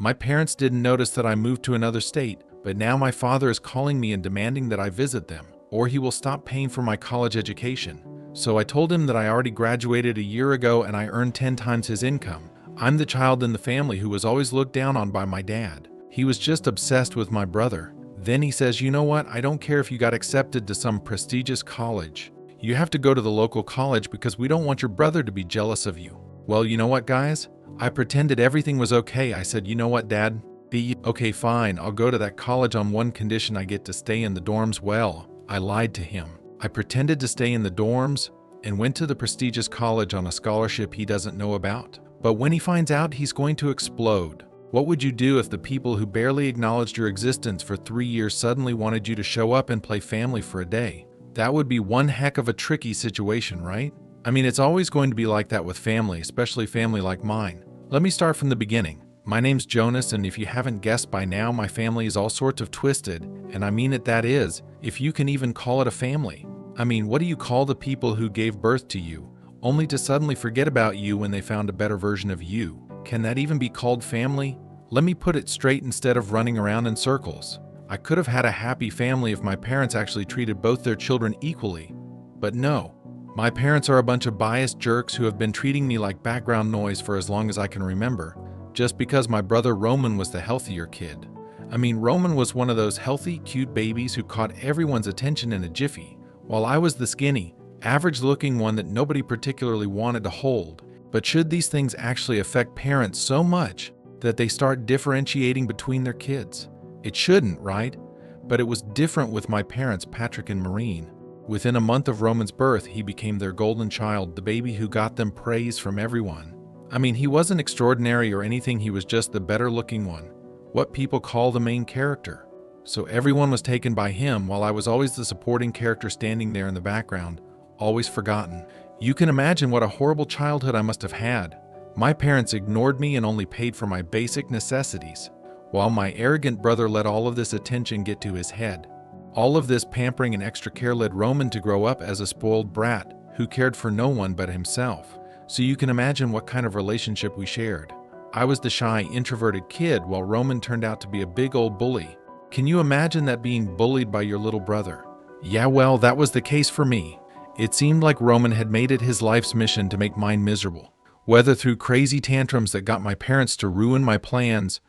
My parents didn't notice that I moved to another state, but now my father is calling me and demanding that I visit them, or he will stop paying for my college education. So I told him that I already graduated a year ago and I earned 10 times his income. I'm the child in the family who was always looked down on by my dad. He was just obsessed with my brother. Then he says, you know what, I don't care if you got accepted to some prestigious college. You have to go to the local college because we don't want your brother to be jealous of you. Well, you know what, guys? I pretended everything was okay. I said, you know what, Dad? Okay, fine, I'll go to that college on one condition: I get to stay in the dorms. Well, I lied to him. I pretended to stay in the dorms and went to the prestigious college on a scholarship he doesn't know about. But when he finds out, he's going to explode. What would you do if the people who barely acknowledged your existence for 3 years suddenly wanted you to show up and play family for a day? That would be one heck of a tricky situation, right? I mean, it's always going to be like that with family, especially family like mine. Let me start from the beginning. My name's Jonas, and if you haven't guessed by now, my family is all sorts of twisted, and I mean it, that is, if you can even call it a family. I mean, what do you call the people who gave birth to you, only to suddenly forget about you when they found a better version of you? Can that even be called family? Let me put it straight instead of running around in circles. I could have had a happy family if my parents actually treated both their children equally. But no, my parents are a bunch of biased jerks who have been treating me like background noise for as long as I can remember, just because my brother Roman was the healthier kid. I mean, Roman was one of those healthy, cute babies who caught everyone's attention in a jiffy, while I was the skinny, average-looking one that nobody particularly wanted to hold. But should these things actually affect parents so much that they start differentiating between their kids? It shouldn't, right? But it was different with my parents, Patrick and Maureen. Within a month of Roman's birth, he became their golden child, the baby who got them praise from everyone. I mean, he wasn't extraordinary or anything, he was just the better-looking one, what people call the main character. So everyone was taken by him, while I was always the supporting character standing there in the background, always forgotten. You can imagine what a horrible childhood I must have had. My parents ignored me and only paid for my basic necessities, while my arrogant brother let all of this attention get to his head. All of this pampering and extra care led Roman to grow up as a spoiled brat who cared for no one but himself. So you can imagine what kind of relationship we shared. I was the shy, introverted kid, while Roman turned out to be a big old bully. Can you imagine that, being bullied by your little brother? Yeah, well, that was the case for me. It seemed like Roman had made it his life's mission to make mine miserable, whether through crazy tantrums that got my parents to ruin my plans,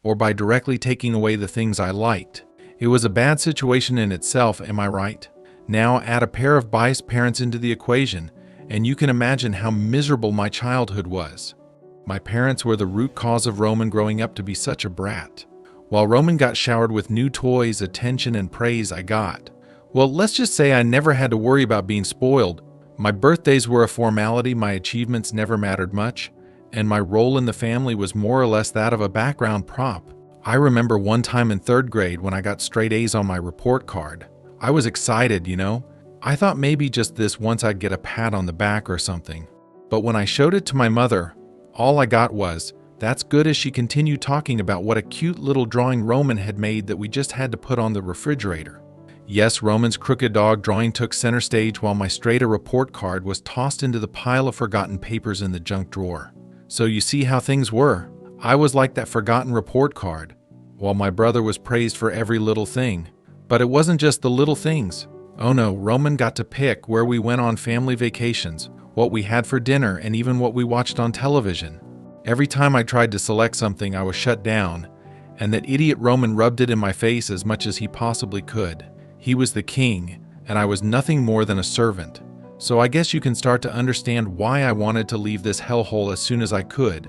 or by directly taking away the things I liked. It was a bad situation in itself, am I right? Now add a pair of biased parents into the equation, and you can imagine how miserable my childhood was. My parents were the root cause of Roman growing up to be such a brat. While Roman got showered with new toys, attention, and praise, I got, well, let's just say I never had to worry about being spoiled. My birthdays were a formality, my achievements never mattered much, and my role in the family was more or less that of a background prop. I remember one time in 3rd grade when I got straight A's on my report card. I was excited, you know? I thought maybe just this once I'd get a pat on the back or something. But when I showed it to my mother, all I got was, "That's good," as she continued talking about what a cute little drawing Roman had made that we just had to put on the refrigerator. Yes, Roman's crooked dog drawing took center stage while my straight-A report card was tossed into the pile of forgotten papers in the junk drawer. So you see how things were. I was like that forgotten report card, while my brother was praised for every little thing. But it wasn't just the little things. Oh no, Roman got to pick where we went on family vacations, what we had for dinner, and even what we watched on television. Every time I tried to select something, I was shut down, and that idiot Roman rubbed it in my face as much as he possibly could. He was the king, and I was nothing more than a servant. So I guess you can start to understand why I wanted to leave this hellhole as soon as I could.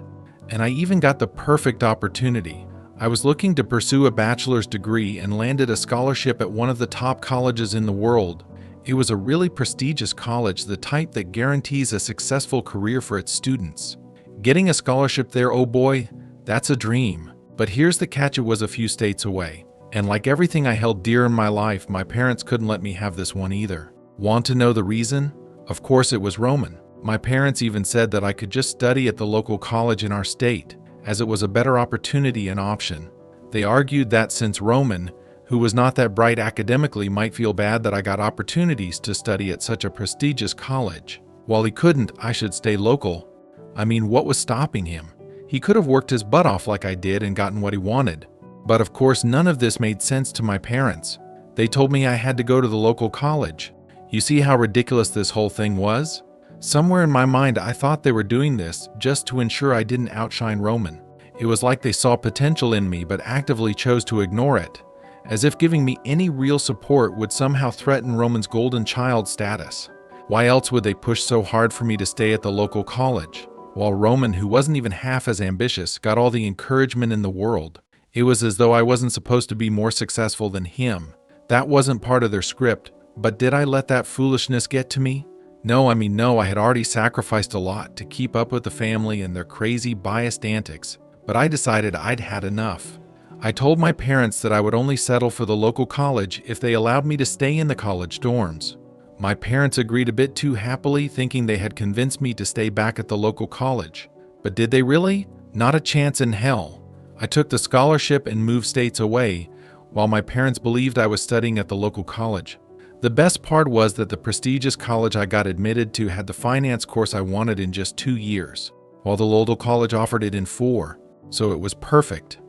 And I even got the perfect opportunity. I was looking to pursue a bachelor's degree and landed a scholarship at one of the top colleges in the world. It was a really prestigious college, the type that guarantees a successful career for its students. Getting a scholarship there, oh boy, that's a dream. But here's the catch: it was a few states away. And like everything I held dear in my life, my parents couldn't let me have this one either. Want to know the reason? Of course it was Roman. My parents even said that I could just study at the local college in our state, as it was a better opportunity and option. They argued that since Roman, who was not that bright academically, might feel bad that I got opportunities to study at such a prestigious college, while he couldn't, I should stay local. I mean, what was stopping him? He could have worked his butt off like I did and gotten what he wanted. But of course, none of this made sense to my parents. They told me I had to go to the local college. You see how ridiculous this whole thing was? Somewhere in my mind, I thought they were doing this just to ensure I didn't outshine Roman. It was like they saw potential in me but actively chose to ignore it, as if giving me any real support would somehow threaten Roman's golden child status. Why else would they push so hard for me to stay at the local college, while Roman, who wasn't even half as ambitious, got all the encouragement in the world? It was as though I wasn't supposed to be more successful than him. That wasn't part of their script, but did I let that foolishness get to me? No, I had already sacrificed a lot to keep up with the family and their crazy, biased antics, but I decided I'd had enough. I told my parents that I would only settle for the local college if they allowed me to stay in the college dorms. My parents agreed a bit too happily, thinking they had convinced me to stay back at the local college. But did they really? Not a chance in hell. I took the scholarship and moved states away, while my parents believed I was studying at the local college. The best part was that the prestigious college I got admitted to had the finance course I wanted in just 2 years, while the local college offered it in 4, so it was perfect,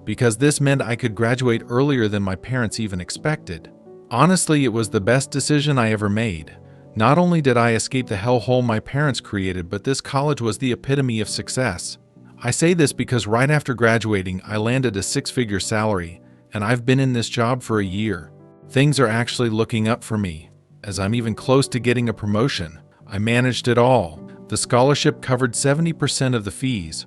because this meant I could graduate earlier than my parents even expected. Honestly, it was the best decision I ever made. Not only did I escape the hellhole my parents created, but this college was the epitome of success. I say this because right after graduating, I landed a 6-figure salary, and I've been in this job for a year. Things are actually looking up for me, as I'm even close to getting a promotion. I managed it all. The scholarship covered 70% of the fees,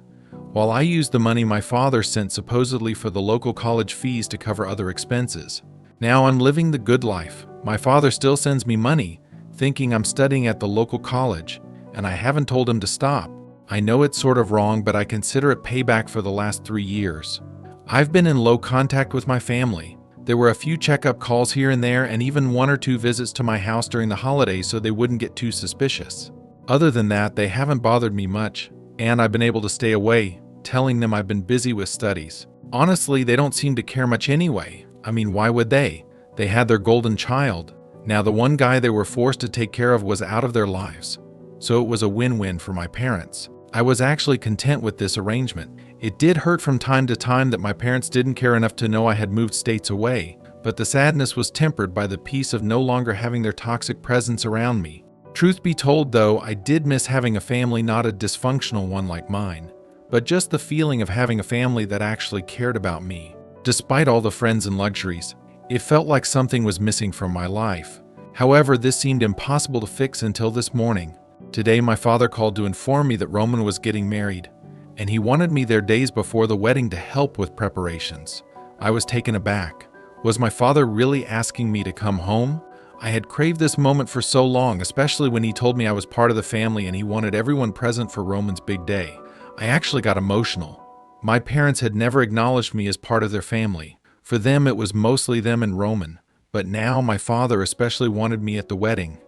while I used the money my father sent supposedly for the local college fees to cover other expenses. Now I'm living the good life. My father still sends me money, thinking I'm studying at the local college, and I haven't told him to stop. I know it's sort of wrong, but I consider it payback for the last 3 years. I've been in low contact with my family. There were a few checkup calls here and there, and even 1 or 2 visits to my house during the holidays so they wouldn't get too suspicious. Other than that, they haven't bothered me much, and I've been able to stay away, telling them I've been busy with studies. Honestly, they don't seem to care much anyway. Why would they? They had their golden child. Now the one guy they were forced to take care of was out of their lives, so it was a win-win for my parents. I was actually content with this arrangement. It did hurt from time to time that my parents didn't care enough to know I had moved states away, but the sadness was tempered by the peace of no longer having their toxic presence around me. Truth be told though, I did miss having a family, not a dysfunctional one like mine, but just the feeling of having a family that actually cared about me. Despite all the friends and luxuries, it felt like something was missing from my life. However, this seemed impossible to fix until this morning. Today, my father called to inform me that Roman was getting married, and he wanted me there days before the wedding to help with preparations. I was taken aback. Was my father really asking me to come home? I had craved this moment for so long, especially when he told me I was part of the family and he wanted everyone present for Roman's big day. I actually got emotional. My parents had never acknowledged me as part of their family. For them, it was mostly them and Roman. But now my father especially wanted me at the wedding.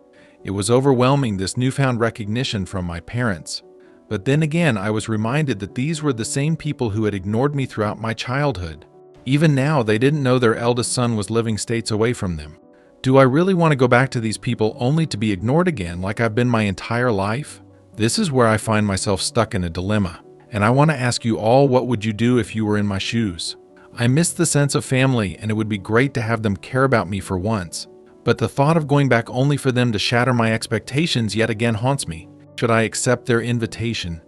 It was overwhelming, this newfound recognition from my parents. But then again, I was reminded that these were the same people who had ignored me throughout my childhood. Even now, they didn't know their eldest son was living states away from them. Do I really want to go back to these people only to be ignored again like I've been my entire life? This is where I find myself stuck in a dilemma. And I want to ask you all, what would you do if you were in my shoes? I miss the sense of family, and it would be great to have them care about me for once. But the thought of going back only for them to shatter my expectations yet again haunts me. Should I accept their invitation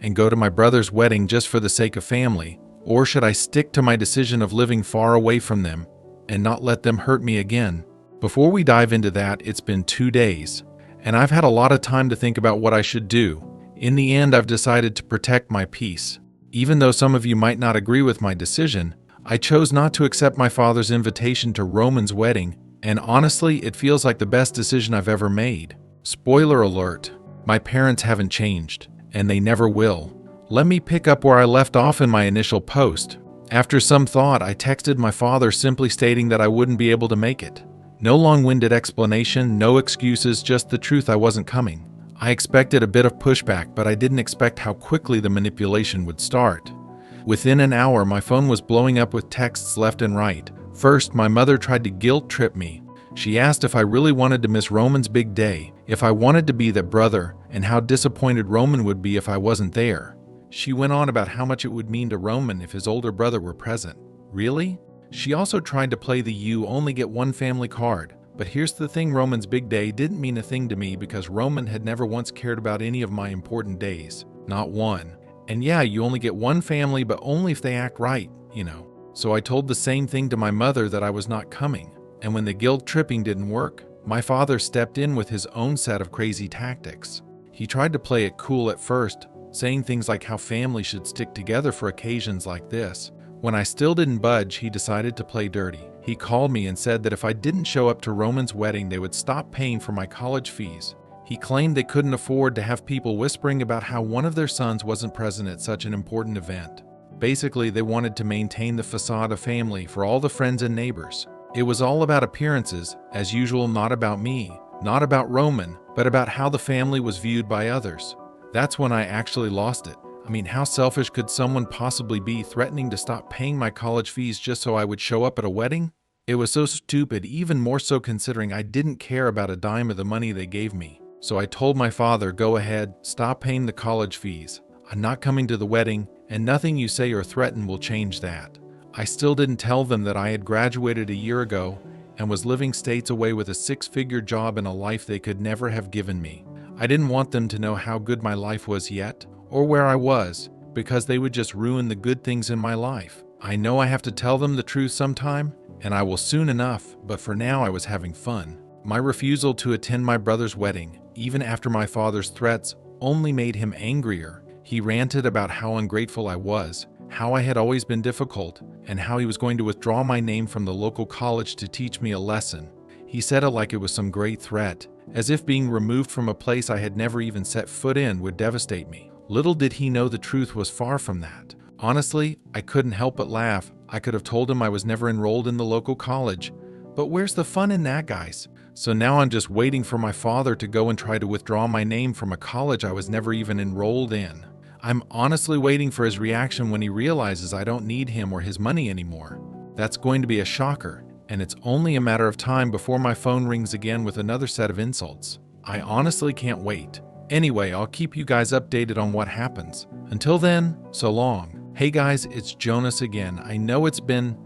and go to my brother's wedding just for the sake of family? Or should I stick to my decision of living far away from them and not let them hurt me again? Before we dive into that, it's been 2 days, and I've had a lot of time to think about what I should do. In the end, I've decided to protect my peace. Even though some of you might not agree with my decision, I chose not to accept my father's invitation to Roman's wedding, and honestly, it feels like the best decision I've ever made. Spoiler alert, my parents haven't changed, and they never will. Let me pick up where I left off in my initial post. After some thought, I texted my father simply stating that I wouldn't be able to make it. No long-winded explanation, no excuses, just the truth: I wasn't coming. I expected a bit of pushback, but I didn't expect how quickly the manipulation would start. Within an hour, my phone was blowing up with texts left and right. First, my mother tried to guilt-trip me. She asked if I really wanted to miss Roman's big day, if I wanted to be that brother, and how disappointed Roman would be if I wasn't there. She went on about how much it would mean to Roman if his older brother were present. Really? She also tried to play the "you only get one family" card. But here's the thing, Roman's big day didn't mean a thing to me because Roman had never once cared about any of my important days. Not one. And yeah, you only get one family, but only if they act right, you know. So I told the same thing to my mother, that I was not coming. And when the guilt tripping didn't work, my father stepped in with his own set of crazy tactics. He tried to play it cool at first, saying things like how family should stick together for occasions like this. When I still didn't budge, he decided to play dirty. He called me and said that if I didn't show up to Roman's wedding, they would stop paying for my college fees. He claimed they couldn't afford to have people whispering about how one of their sons wasn't present at such an important event. Basically, they wanted to maintain the facade of family for all the friends and neighbors. It was all about appearances, as usual, not about me, not about Roman, but about how the family was viewed by others. That's when I actually lost it. I mean, how selfish could someone possibly be, threatening to stop paying my college fees just so I would show up at a wedding? It was so stupid, even more so considering I didn't care about a dime of the money they gave me. So I told my father, go ahead, stop paying the college fees. I'm not coming to the wedding, and nothing you say or threaten will change that. I still didn't tell them that I had graduated a year ago and was living states away with a six-figure job and a life they could never have given me. I didn't want them to know how good my life was yet, or where I was, because they would just ruin the good things in my life. I know I have to tell them the truth sometime, and I will soon enough, but for now I was having fun. My refusal to attend my brother's wedding, even after my father's threats, only made him angrier. He ranted about how ungrateful I was, how I had always been difficult, and how he was going to withdraw my name from the local college to teach me a lesson. He said it like it was some great threat, as if being removed from a place I had never even set foot in would devastate me. Little did he know the truth was far from that. Honestly, I couldn't help but laugh. I could have told him I was never enrolled in the local college. But where's the fun in that, guys? So now I'm just waiting for my father to go and try to withdraw my name from a college I was never even enrolled in. I'm honestly waiting for his reaction when he realizes I don't need him or his money anymore. That's going to be a shocker, and it's only a matter of time before my phone rings again with another set of insults. I honestly can't wait. Anyway, I'll keep you guys updated on what happens. Until then, so long. Hey guys, it's Jonas again. I know it's been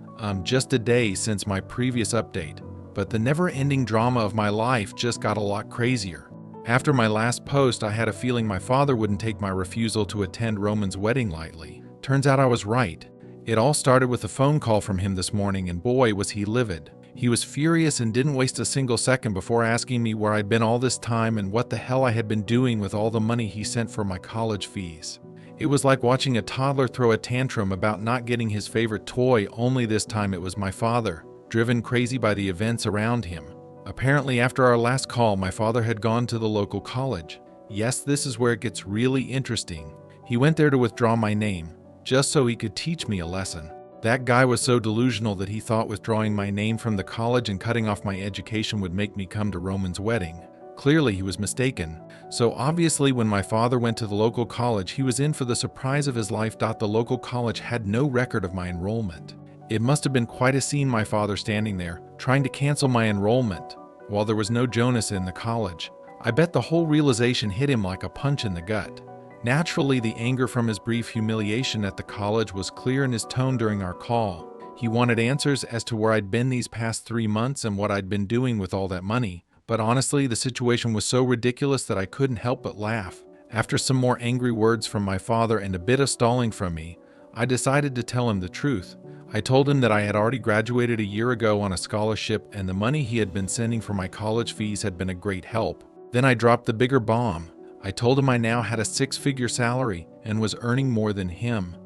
just a day since my previous update, but the never-ending drama of my life just got a lot crazier. After my last post, I had a feeling my father wouldn't take my refusal to attend Roman's wedding lightly. Turns out I was right. It all started with a phone call from him this morning, and boy was he livid. He was furious and didn't waste a single second before asking me where I'd been all this time and what the hell I had been doing with all the money he sent for my college fees. It was like watching a toddler throw a tantrum about not getting his favorite toy, only this time it was my father, driven crazy by the events around him. Apparently, after our last call, my father had gone to the local college. Yes, this is where it gets really interesting. He went there to withdraw my name, just so he could teach me a lesson. That guy was so delusional that he thought withdrawing my name from the college and cutting off my education would make me come to Roman's wedding. Clearly, he was mistaken. So obviously, when my father went to the local college, he was in for the surprise of his life. The local college had no record of my enrollment. It must have been quite a scene, my father standing there, trying to cancel my enrollment, while there was no Jonas in the college. I bet the whole realization hit him like a punch in the gut. Naturally, the anger from his brief humiliation at the college was clear in his tone during our call. He wanted answers as to where I'd been these past 3 months and what I'd been doing with all that money. But honestly, the situation was so ridiculous that I couldn't help but laugh. After some more angry words from my father and a bit of stalling from me, I decided to tell him the truth. I told him that I had already graduated a year ago on a scholarship and the money he had been sending for my college fees had been a great help. Then I dropped the bigger bomb. I told him I now had a 6-figure salary and was earning more than him.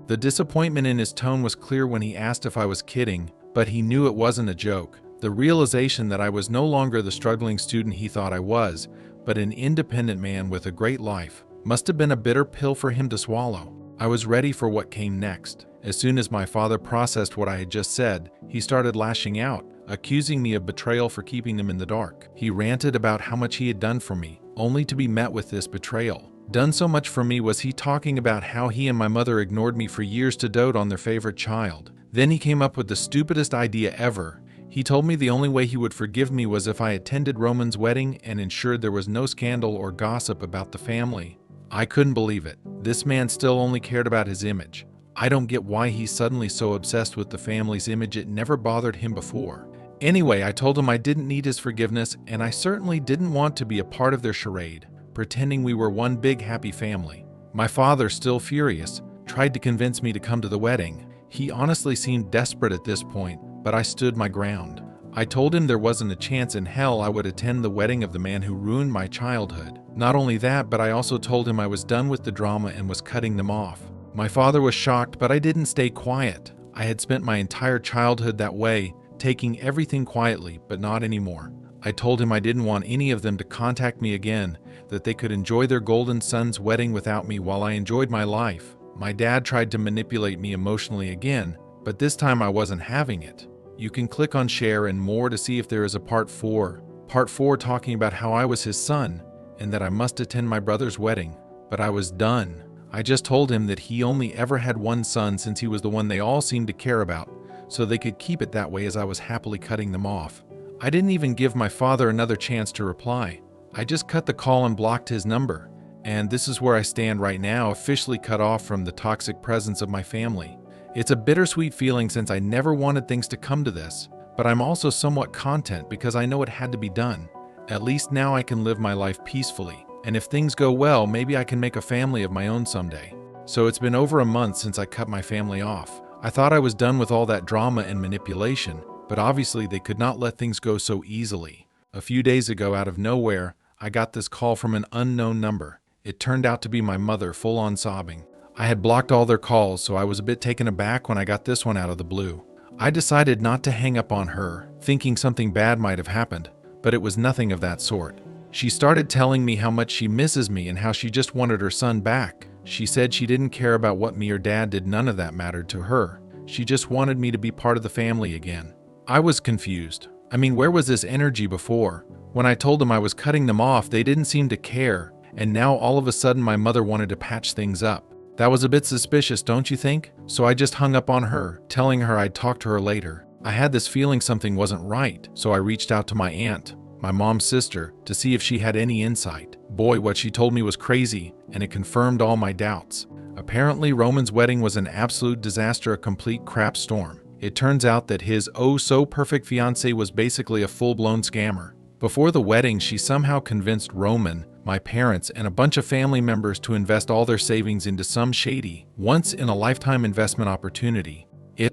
The disappointment in his tone was clear when he asked if I was kidding, but he knew it wasn't a joke. The realization that I was no longer the struggling student he thought I was, but an independent man with a great life, must have been a bitter pill for him to swallow. I was ready for what came next. As soon as my father processed what I had just said, he started lashing out, accusing me of betrayal for keeping him in the dark. He ranted about how much he had done for me, only to be met with this betrayal. Done so much for me, was he talking about how he and my mother ignored me for years to dote on their favorite child. Then he came up with the stupidest idea ever. He told me the only way he would forgive me was if I attended Roman's wedding and ensured there was no scandal or gossip about the family. I couldn't believe it. This man still only cared about his image. I don't get why he's suddenly so obsessed with the family's image. It never bothered him before. Anyway, I told him I didn't need his forgiveness, and I certainly didn't want to be a part of their charade, pretending we were one big happy family. My father, still furious, tried to convince me to come to the wedding. He honestly seemed desperate at this point, but I stood my ground. I told him there wasn't a chance in hell I would attend the wedding of the man who ruined my childhood. Not only that, but I also told him I was done with the drama and was cutting them off. My father was shocked, but I didn't stay quiet. I had spent my entire childhood that way, taking everything quietly, but not anymore. I told him I didn't want any of them to contact me again, that they could enjoy their golden son's wedding without me while I enjoyed my life. My dad tried to manipulate me emotionally again, but this time I wasn't having it. You can click on share and more to see if there is a part 4. Part 4 talking about how I was his son and that I must attend my brother's wedding. But I was done. I just told him that he only ever had one son since he was the one they all seemed to care about, so they could keep it that way as I was happily cutting them off. I didn't even give my father another chance to reply. I just cut the call and blocked his number. And this is where I stand right now, officially cut off from the toxic presence of my family. It's a bittersweet feeling since I never wanted things to come to this, but I'm also somewhat content because I know it had to be done. At least now I can live my life peacefully, and if things go well, maybe I can make a family of my own someday. So it's been over a month since I cut my family off. I thought I was done with all that drama and manipulation, but obviously they could not let things go so easily. A few days ago, out of nowhere, I got this call from an unknown number. It turned out to be my mother, full on sobbing. I had blocked all their calls, so I was a bit taken aback when I got this one out of the blue. I decided not to hang up on her, thinking something bad might have happened, but it was nothing of that sort. She started telling me how much she misses me and how she just wanted her son back. She said she didn't care about what me or dad did, none of that mattered to her. She just wanted me to be part of the family again. I was confused. I mean, where was this energy before? When I told them I was cutting them off, they didn't seem to care, and now all of a sudden my mother wanted to patch things up. That was a bit suspicious, don't you think? So I just hung up on her, telling her I'd talk to her later. I had this feeling something wasn't right, so I reached out to my aunt, my mom's sister, to see if she had any insight. Boy, what she told me was crazy, and it confirmed all my doubts. Apparently, Roman's wedding was an absolute disaster, a complete crap storm. It turns out that his oh-so-perfect fiancée was basically a full-blown scammer. Before the wedding, she somehow convinced Roman, my parents, and a bunch of family members to invest all their savings into some shady, once-in-a-lifetime investment opportunity.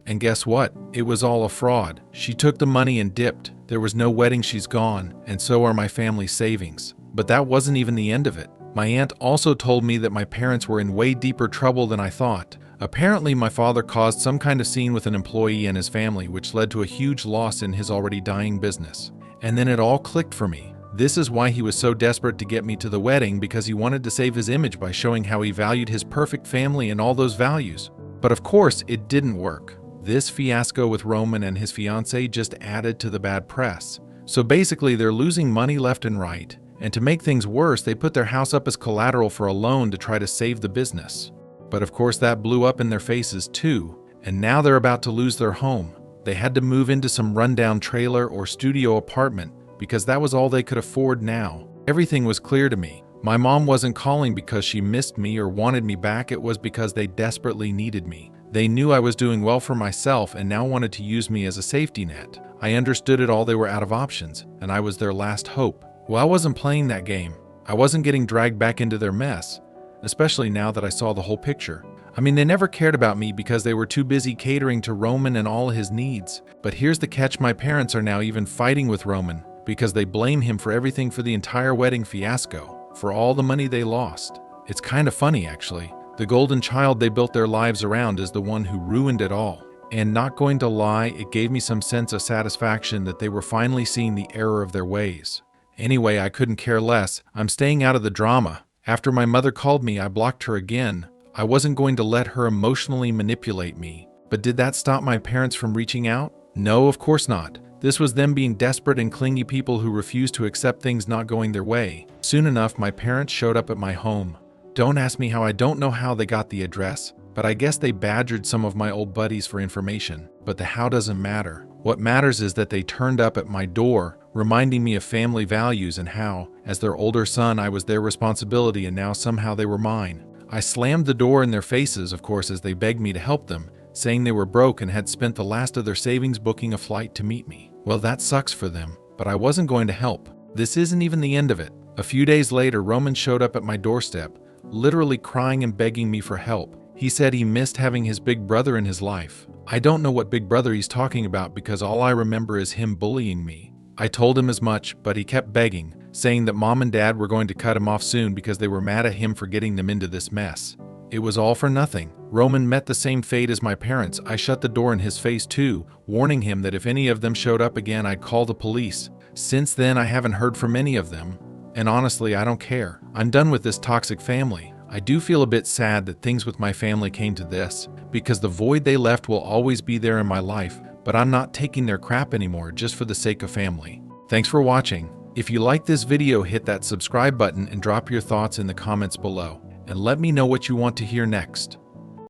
And guess what? It was all a fraud. She took the money and dipped. There was no wedding, she's gone, and so are my family's savings. But that wasn't even the end of it. My aunt also told me that my parents were in way deeper trouble than I thought. Apparently, my father caused some kind of scene with an employee and his family, which led to a huge loss in his already dying business. And then it all clicked for me. This is why he was so desperate to get me to the wedding, because he wanted to save his image by showing how he valued his perfect family and all those values. But of course, it didn't work. This fiasco with Roman and his fiancée just added to the bad press. So basically, they're losing money left and right. And to make things worse, they put their house up as collateral for a loan to try to save the business. But of course, that blew up in their faces too. And now they're about to lose their home. They had to move into some rundown trailer or studio apartment because that was all they could afford now. Everything was clear to me. My mom wasn't calling because she missed me or wanted me back. It was because they desperately needed me. They knew I was doing well for myself and now wanted to use me as a safety net. I understood it all. They were out of options, and I was their last hope. Well, I wasn't playing that game. I wasn't getting dragged back into their mess, especially now that I saw the whole picture. I mean, they never cared about me because they were too busy catering to Roman and all his needs. But here's the catch: my parents are now even fighting with Roman because they blame him for everything, for the entire wedding fiasco, for all the money they lost. It's kind of funny, actually. The golden child they built their lives around is the one who ruined it all. And not going to lie, it gave me some sense of satisfaction that they were finally seeing the error of their ways. Anyway, I couldn't care less. I'm staying out of the drama. After my mother called me, I blocked her again. I wasn't going to let her emotionally manipulate me. But did that stop my parents from reaching out? No, of course not. This was them being desperate and clingy people who refused to accept things not going their way. Soon enough, my parents showed up at my home. Don't ask me how. I don't know how they got the address, but I guess they badgered some of my old buddies for information. But the how doesn't matter. What matters is that they turned up at my door, reminding me of family values and how, as their older son, I was their responsibility and now somehow they were mine. I slammed the door in their faces, of course, as they begged me to help them, saying they were broke and had spent the last of their savings booking a flight to meet me. Well, that sucks for them, but I wasn't going to help. This isn't even the end of it. A few days later, Roman showed up at my doorstep, literally crying and begging me for help. He said he missed having his big brother in his life. I don't know what big brother he's talking about because all I remember is him bullying me. I told him as much, but he kept begging, saying that mom and dad were going to cut him off soon because they were mad at him for getting them into this mess. It was all for nothing. Roman met the same fate as my parents. I shut the door in his face too, warning him that if any of them showed up again, I'd call the police. Since then, I haven't heard from any of them. And honestly, I don't care. I'm done with this toxic family. I do feel a bit sad that things with my family came to this, because the void they left will always be there in my life, but I'm not taking their crap anymore just for the sake of family. Thanks for watching. If you like this video, hit that subscribe button and drop your thoughts in the comments below, and let me know what you want to hear next.